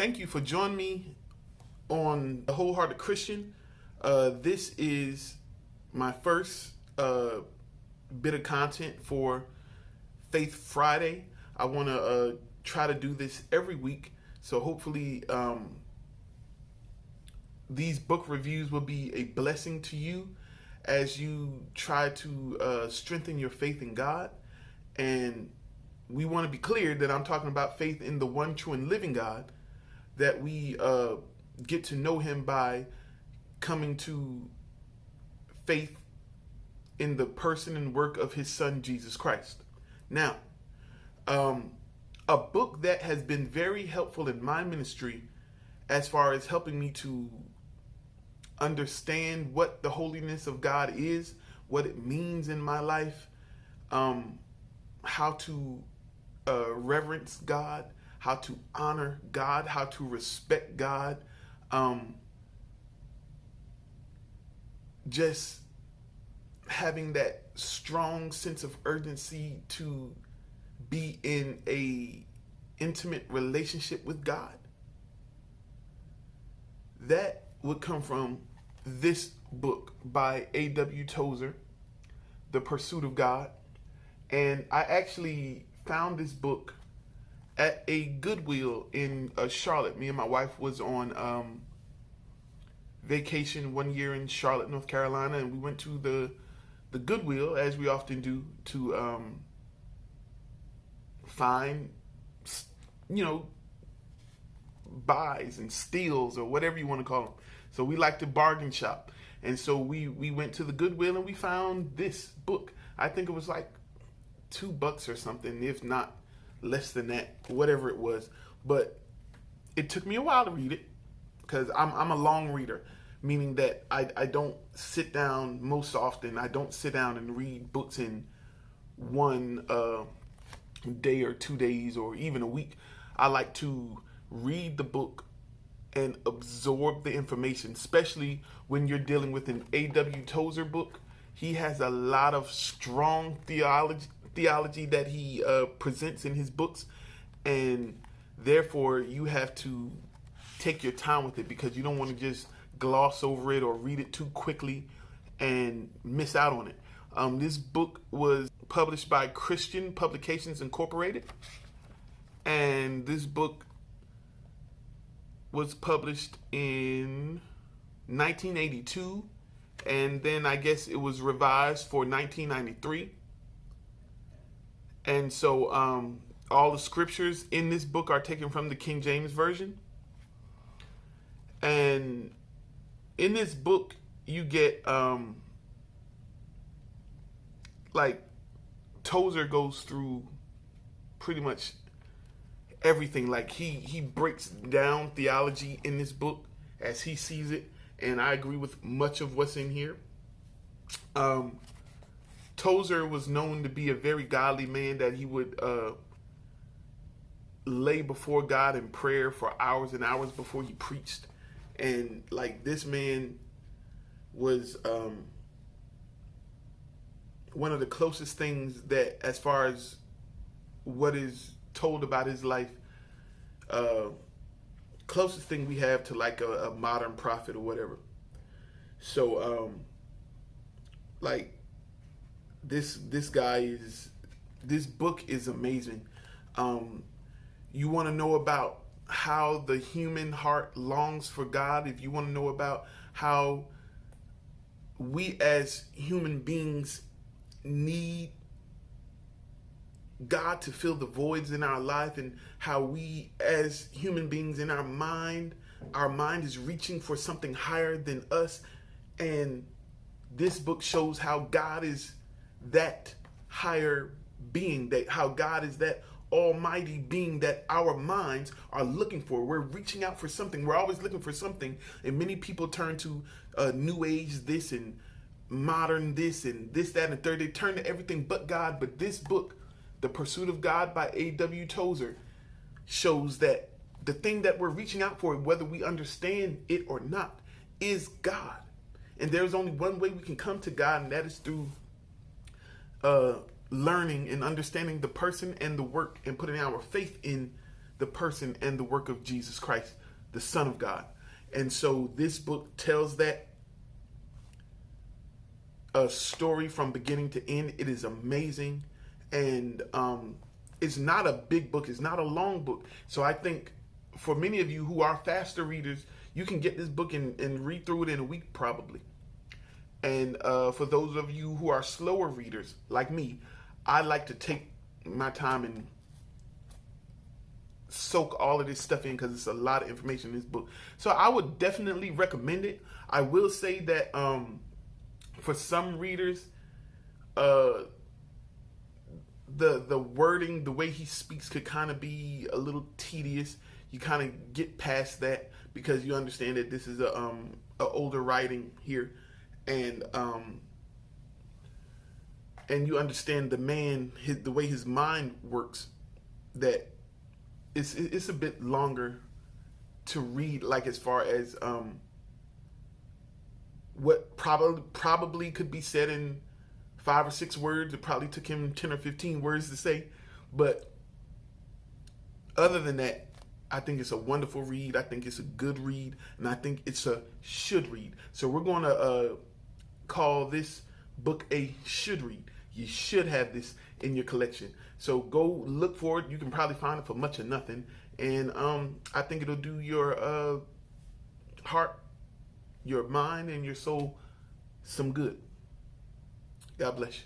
thank you for joining me on The Wholehearted Christian. This is my first bit of content for Faith Friday. I want to try to do this every week, so hopefully these book reviews will be a blessing to you as you try to strengthen your faith in God. And we want to be clear that I'm talking about faith in the one true and living God, that we get to know him by coming to faith in the person and work of his son, Jesus Christ. Now, a book that has been very helpful in my ministry as far as helping me to understand what the holiness of God is, what it means in my life, how to reverence God, how to honor God, how to respect God, just having that strong sense of urgency to be in a intimate relationship with God. That would come from this book by A.W. Tozer, The Pursuit of God. And I actually found this book at a Goodwill in Charlotte. Me and my wife was on vacation one year in Charlotte, North Carolina, and we went to the Goodwill, as we often do, to find, buys and steals or whatever you want to call them. So we like to bargain shop. And so we went to the Goodwill and we found this book. I think it was like $2 or something, if not less than that, whatever it was. But it took me a while to read it because I'm a long reader, meaning that I don't sit down most often. I don't sit down and read books in one day or 2 days or even a week. I like to read the book and absorb the information, especially when you're dealing with an A.W. Tozer book. He has a lot of strong theology that he presents in his books, and therefore you have to take your time with it because you don't want to just gloss over it or read it too quickly and miss out on it. This book was published by Christian Publications Incorporated, and this book was published in 1982, and then I guess it was revised for 1993. And so all the scriptures in this book are taken from the King James Version. And in this book, you get Tozer goes through pretty much everything. Like he breaks down theology in this book as he sees it, and I agree with much of what's in here. Tozer was known to be a very godly man, that he would lay before God in prayer for hours and hours before he preached. And this man was one of the closest things that, as far as what is told about his life, closest thing we have to a modern prophet or whatever. So this book is amazing. You want to know about how the human heart longs for God, if you want to know about how we as human beings need God to fill the voids in our life, and how we as human beings in our mind is reaching for something higher than us. And this book shows how God is that higher being, that how God is that almighty being that our minds are looking for. We're reaching out for something. We're always looking for something. And many people turn to new age this and modern this and this, that, and the third. They turn to everything but God. But this book, The Pursuit of God by A.W. Tozer, shows that the thing that we're reaching out for, whether we understand it or not, is God. And there's only one way we can come to God, and that is through learning and understanding the person and the work, and putting our faith in the the person and the work of Jesus Christ, the Son of God. And so this book tells that a story from beginning to end. It is amazing. And it's not a big book. It's not a long book. So I think for many of you who are faster readers, you can get this book and read through it in a week probably. And for those of you who are slower readers like me, I like to take my time and soak all of this stuff in because it's a lot of information in this book. So I would definitely recommend it. I will say that for some readers, the wording, the way he speaks could kind of be a little tedious. You kind of get past that because you understand that this is a older writing here, and you understand the man, the way his mind works, that it's a bit longer to read, like as far as what probably could be said in 5 or 6 words. It probably took him 10 or 15 words to say. But other than that, I think it's a wonderful read. I think it's a good read. And I think it's a should read. So we're going to call this book a should read. You should have this in your collection. So go look for it. You can probably find it for much or nothing. And I think it'll do your heart, your mind, and your soul some good. God bless you.